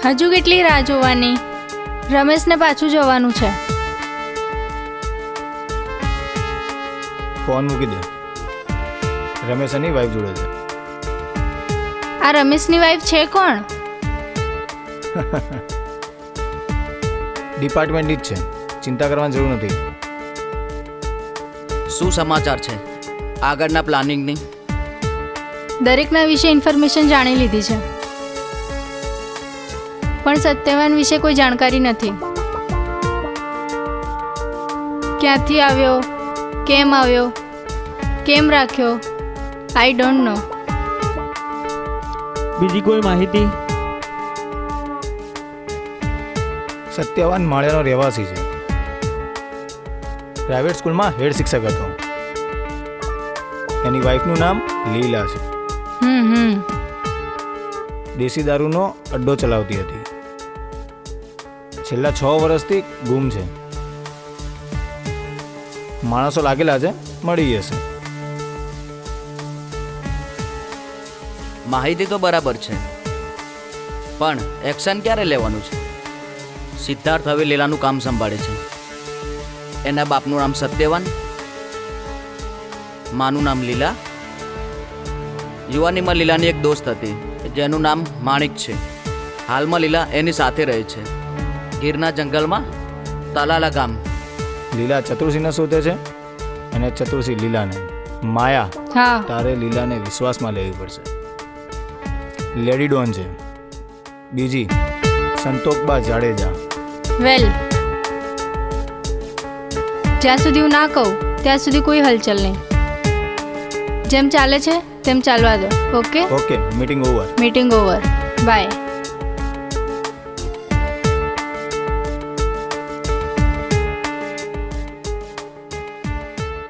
હજુ કેટલી રાહ જોવાની? રમેશને પાછું જવાનું છે. ફોન મૂકી દે. રમેશ એની વાઈફ જોડે છે. આ રમેશની વાઈફ છે કોણ? ડિપાર્ટમેન્ટની જ છે, ચિંતા કરવાની જરૂર નથી. શું સમાચાર છે આગળના પ્લાનિંગની? દરેકના વિશે ઇન્ફોર્મેશન જાણી લીધી છે, પણ સત્યવાન વિશે કોઈ જાણકારી નથી. ક્યાંથી આવ્યો, કેમ આવ્યો, કેમ રાખ્યો, આઈ ડોન્ટ નો. બીજી કોઈ માહિતી? સત્યવાન માળિયાનો રહેવાસી છે. પ્રાઇવેટ સ્કૂલમાં હેડ શિક્ષક હતો. એની વાઈફનું નામ લીલા છે. દેશી દારૂનો અડ્ડો ચલાવતી હતી. છેલ્લા 6 વર્ષથી ગુમ છે. માણસો લાગેલા છે, મળી જશે. માહિતી તો બરાબર છે, પણ એક્શન ક્યારે લેવાનું છે? સિદ્ધાર્થ હવે લીલાનું કામ સંભાળે છે. એના બાપનું નામ સત્યવાન, માનું નામ લીલા. યુવાનીમાં લીલાની એક દોસ્ત હતી જેનું નામ માણિક છે. હાલમાં લીલા એની સાથે રહે છે ગીરના જંગલમાં, તલાલા ગામ. લીલા ચતુરસિંહને શોધે છે અને ચતુરસિંહ લીલાને. માયા, હા, તારે લીલાને વિશ્વાસમાં લેવી પડશે. લેડી ડોન છે. બીજી સંતોકબા જાડેજા. વેલ, જ્યાં સુધી હું ના કહું ત્યાં સુધી કોઈ હલચલ નહીં. જેમ ચાલે છે તેમ ચાલવા દો. Okay, okay, meeting over. Meeting over. By.